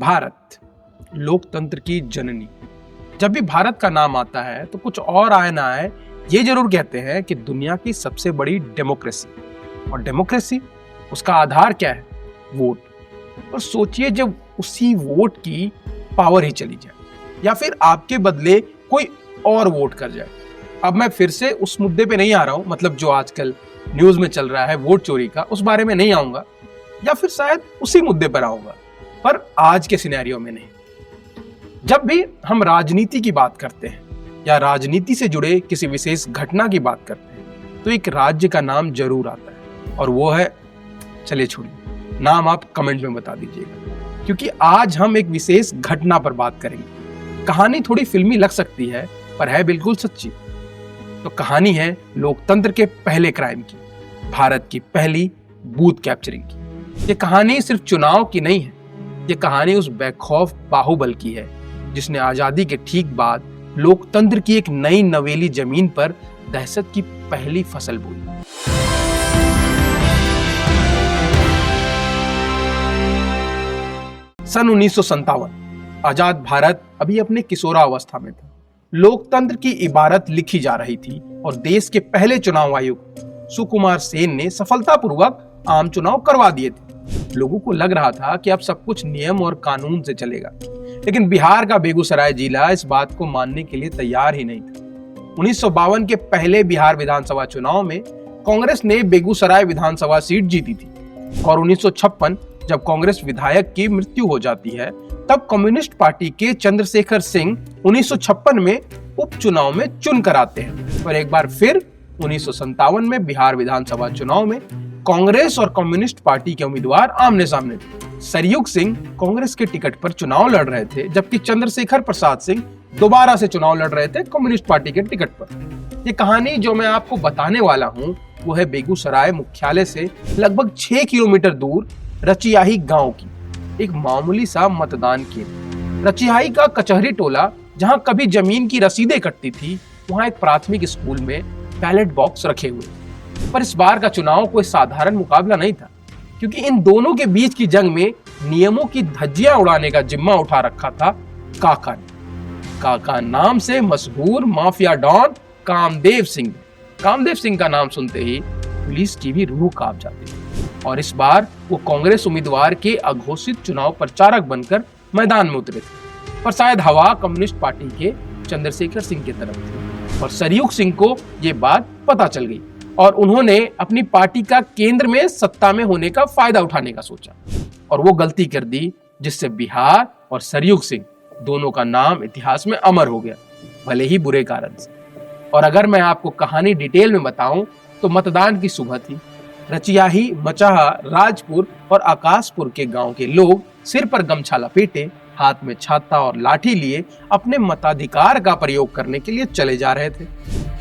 भारत, लोकतंत्र की जननी। जब भी भारत का नाम आता है तो कुछ और आए ना आए, ये जरूर कहते हैं कि दुनिया की सबसे बड़ी डेमोक्रेसी। और डेमोक्रेसी, उसका आधार क्या है? वोट। और सोचिए जब उसी वोट की पावर ही चली जाए या फिर आपके बदले कोई और वोट कर जाए। अब मैं फिर से उस मुद्दे पे नहीं आ रहा हूं, मतलब जो आजकल न्यूज में चल रहा है वोट चोरी का, उस बारे में नहीं आऊंगा, या फिर शायद उसी मुद्दे पर आऊंगा, पर आज के सिनेरियो में नहीं। जब भी हम राजनीति की बात करते हैं या राजनीति से जुड़े किसी विशेष घटना की बात करते हैं तो एक राज्य का नाम जरूर आता है, और वो है, चलिए छोड़िए, नाम आप कमेंट में बता दीजिएगा, क्योंकि आज हम एक विशेष घटना पर बात करेंगे। कहानी थोड़ी फिल्मी लग सकती है पर है बिल्कुल सच्ची। तो कहानी है लोकतंत्र के पहले क्राइम की, भारत की पहली बूथ कैप्चरिंग की। ये कहानी सिर्फ चुनाव की नहीं है, ये कहानी उस बेखौफ बाहुबल की है जिसने आजादी के ठीक बाद लोकतंत्र की एक नई नवेली जमीन पर दहशत की पहली फसल बोई। सन 1957, आजाद भारत अभी अपने किशोरावस्था में था। लोकतंत्र की इबारत लिखी जा रही थी और देश के पहले चुनाव आयुक्त सुकुमार सेन ने सफलतापूर्वक आम चुनाव करवा दिए थे। लोगों को लग रहा था कि अब सब कुछ नियम और कानून से चलेगा, लेकिन बिहार का बेगूसराय जिला इस बात को मानने के लिए तैयार ही नहीं था। 1952 के पहले बिहार विधानसभा चुनाव में कांग्रेस ने बेगूसराय विधानसभा सीट जीती थी, और 1956 जब कांग्रेस विधायक की मृत्यु हो जाती है तब कम्युनिस्ट पार्टी के चंद्रशेखर सिंह 1956 में उपचुनाव में चुनकर आते हैं। और एक बार फिर 1957 में बिहार विधानसभा चुनाव में कांग्रेस और कम्युनिस्ट पार्टी के उम्मीदवार आमने सामने थे। सरयुग सिंह कांग्रेस के टिकट पर चुनाव लड़ रहे थे, जबकि चंद्रशेखर प्रसाद सिंह दोबारा से चुनाव लड़ रहे थे कम्युनिस्ट पार्टी के टिकट पर। ये कहानी जो मैं आपको बताने वाला हूँ वो है बेगूसराय मुख्यालय से लगभग 6 किलोमीटर दूर रचियाही गांव की एक मामूली सा मतदान केंद्र। रचियाही का कचहरी टोला, जहां कभी जमीन की रसीदें कटती थी, वहां एक प्राथमिक स्कूल में बैलेट बॉक्स रखे हुए। पर इस बार का चुनाव कोई साधारण मुकाबला नहीं था, क्योंकि इन दोनों के बीच की जंग में नियमों की धज्जियां उड़ाने का जिम्मा उठा रखा था काका ने। काका नाम से मशहूर माफिया डॉन कामदेव सिंह। कामदेव सिंह का नाम सुनते ही पुलिस की भी रूह कांप जाती थी, और इस बार वो कांग्रेस उम्मीदवार के अघोषित चुनाव प्रचारक बनकर मैदान में उतरे थे। पर शायद हवा कम्युनिस्ट पार्टी के चंद्रशेखर सिंह की तरफ थी, और सरयुग सिंह को ये बात पता चल गई, और उन्होंने अपनी पार्टी का केंद्र में सत्ता में होने का फायदा उठाने का सोचा, और वो गलती कर दी जिससे बिहार और सरयुग सिंह दोनों का नाम इतिहास में अमर हो गया, भले ही बुरे कारण से। और अगर मैं आपको कहानी डिटेल में बताऊं तो मतदान की सुबह थी। रचियाही, मचाहा, राजपुर और आकाशपुर के गांव के लोग सिर पर गमछा लपेटे, हाथ में छाता और लाठी लिए अपने मताधिकार का प्रयोग करने के लिए चले जा रहे थे।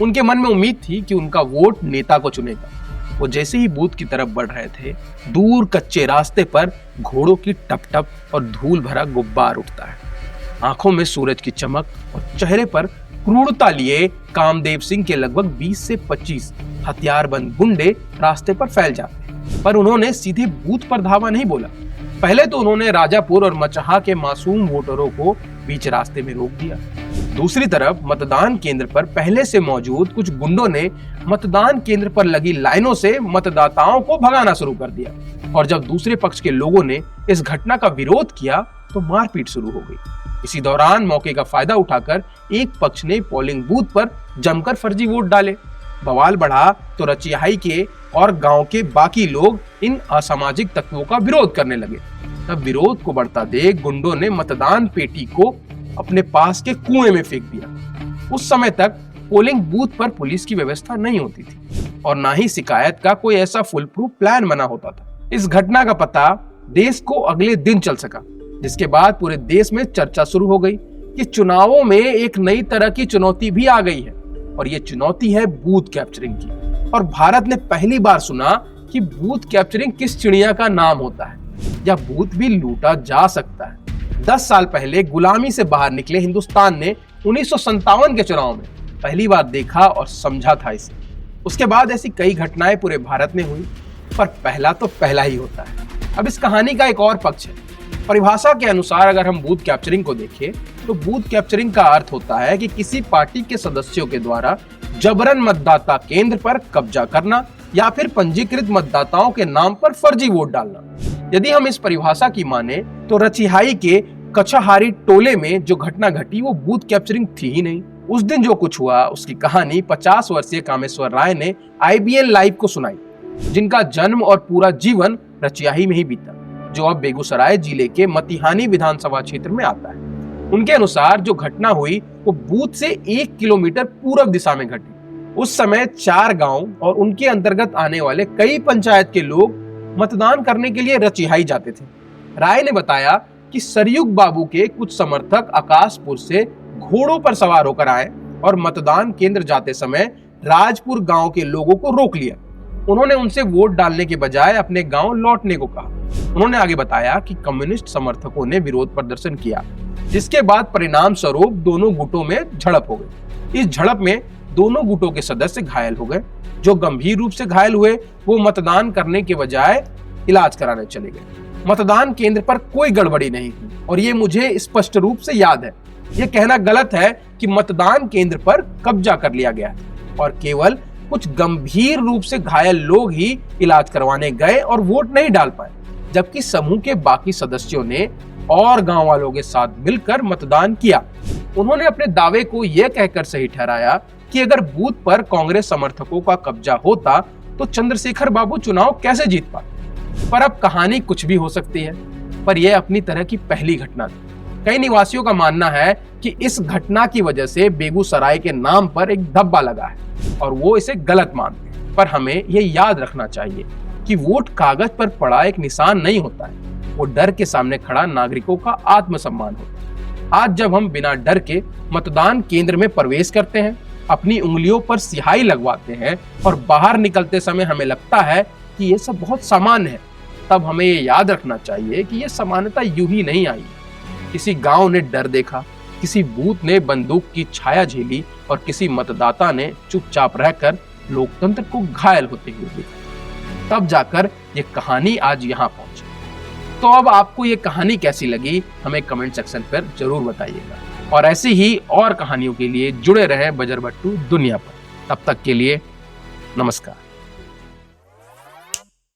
उनके मन में उम्मीद थी कि उनका वोट नेता को चुनेगा। वो जैसे ही बूथ की तरफ बढ़ रहे थे, दूर कच्चे रास्ते पर घोड़ों की टप टप और धूल भरा गुब्बार उठता है। आंखों में सूरज की चमक और चेहरे पर क्रूरता लिए कामदेव सिंह के लगभग 20 से 25 हथियारबंद गुंडे रास्ते पर फैल जाते। पर उन्होंने सीधे बूथ पर धावा नहीं बोला। पहले तो उन्होंने राजापुर और मचाहा के मासूम वोटरों को बीच रास्ते में रोक दिया। दूसरी तरफ मतदान केंद्र पर पहले से मौजूद कुछ गुंडों ने मतदान केंद्र पर लगी लाइनों से मतदाताओं को भगाना शुरू कर दिया, और जब दूसरे पक्ष के लोगों ने इस घटना का विरोध किया तो मारपीट शुरू हो गई। इसी दौरान मौके का फायदा उठाकर एक पक्ष ने पोलिंग बूथ पर जमकर फर्जी वोट डाले। बवाल बढ़ा तो रचियाही के और गांव के बाकी लोग इन असामाजिक तत्वों का विरोध करने लगे। तब विरोध को बढ़ता देख गुंडों ने मतदान पेटी को अपने पास के कुएं में फेंक दिया। उस समय तक पोलिंग बूथ पर पुलिस की व्यवस्था नहीं होती थी, और ना ही शिकायत का कोई ऐसा फुल प्रूफ प्लान बना होता था। इस घटना का पता देश को अगले दिन चल सका, जिसके बाद पूरे देश में चर्चा शुरू हो गई कि चुनावों में एक नई तरह की चुनौती भी आ गई है, और ये चुनौती है बूथ कैप्चरिंग की। और भारत ने पहली बार सुना कि बूथ कैप्चरिंग किस चिड़िया का नाम होता है, या बूथ भी लूटा जा सकता है। 10 साल पहले गुलामी से बाहर निकले हिंदुस्तान ने 1957 के चुनाव में पहली बार देखा और समझा था इसे। उसके बाद ऐसी कई घटनाएं पूरे भारत में हुई, पर पहला तो पहला ही होता है। अब इस कहानी का एक और पक्ष है। परिभाषा के अनुसार अगर हम बूथ कैप्चरिंग को देखें तो बूथ कैप्चरिंग का अर्थ होता है कि किसी पार्टी के सदस्यों के द्वारा जबरन मतदाता केंद्र पर कब्जा करना या फिर पंजीकृत मतदाताओं के नाम पर फर्जी वोट डालना। यदि हम इस परिभाषा की माने तो रचिहाई के कछहारी टोले में जो घटना घटी वो बूथ कैप्चरिंग थी ही नहीं। उस दिन जो कुछ हुआ उसकी कहानी 50 वर्षीय कामेश्वर राय ने IBN लाइव को सुनाई, जिनका जन्म और पूरा जीवन रचियाही में ही बीता, जो अब बेगूसराय जिले के मतिहानी विधानसभा क्षेत्र में आता है। उनके अनुसार जो घटना हुई वो बूथ से 1 किलोमीटर पूर्व दिशा में घटी। उस समय 4 गांव और उनके अंतर्गत आने वाले कई पंचायत के लोग मतदान करने के लिए रचिहाई जाते थे। राय ने बताया कि सरयुग बाबू के कुछ समर्थक आकाशपुर से घोड़ों पर सवार होकर आए और मतदान केंद्र जाते समय राजपुर गांव के लोगों को रोक लिया। उन्होंने उनसे वोट डालने के बजाय अपने गांव लौटने को कहा। उन्होंने आगे बताया कि कम्युनिस्ट समर्थकों ने विरोध प्रदर्शन किया, जिसके बाद परिणाम स्वरूप दोनों गुटों में झड़प हो गई। इस झड़प में दोनों गुटों के सदस्य घायल हो गए। जो गंभीर रूप से घायल हुए वो मतदान करने के बजाय इलाज कराने चले गए। मतदान केंद्र पर कोई गड़बड़ी नहीं हुई और ये मुझे स्पष्ट रूप से याद है। ये कहना गलत है कि मतदान केंद्र पर कब्जा कर लिया गया और केवल कुछ गंभीर रूप से घायल लोग ही इलाज करवाने गए और वोट नहीं डाल पाए, जबकि समूह के बाकी सदस्यों ने और गांव वालों के साथ मिलकर मतदान किया। उन्होंने अपने दावे को यह कहकर सही ठहराया कि अगर बूथ पर कांग्रेस समर्थकों का कब्जा होता तो चंद्रशेखर बाबू चुनाव कैसे जीत पाते। पर अब कहानी कुछ भी हो सकती है, पर यह अपनी तरह की पहली घटना थी। कई निवासियों का मानना है कि इस घटना की वजह से बेगूसराय के नाम पर एक धब्बा लगा है और वो इसे गलत मानते हैं। पर हमें ये याद रखना चाहिए कि वोट कागज पर पड़ा एक निशान नहीं होता है, वो डर के सामने खड़ा नागरिकों का आत्मसम्मान होता है। आज जब हम बिना डर के मतदान केंद्र में प्रवेश करते हैं, अपनी उंगलियों पर स्याही लगवाते हैं और बाहर निकलते समय हमें लगता है कि ये सब बहुत सामान्य है, तब हमें ये याद रखना चाहिए कि ये सामान्यता यूं ही नहीं आई। किसी गांव ने डर देखा, किसी बूथ ने बंदूक की छाया झेली और किसी मतदाता ने चुपचाप रहकर लोकतंत्र को घायल होते हुए देखा। तब जाकर ये कहानी आज यहाँ पहुंची। तो अब आपको ये कहानी कैसी लगी हमें कमेंट सेक्शन पर जरूर बताइएगा और ऐसी ही और कहानियों के लिए जुड़े रहें बजरबट्टू दुनिया पर। तब तक के लिए नमस्कार।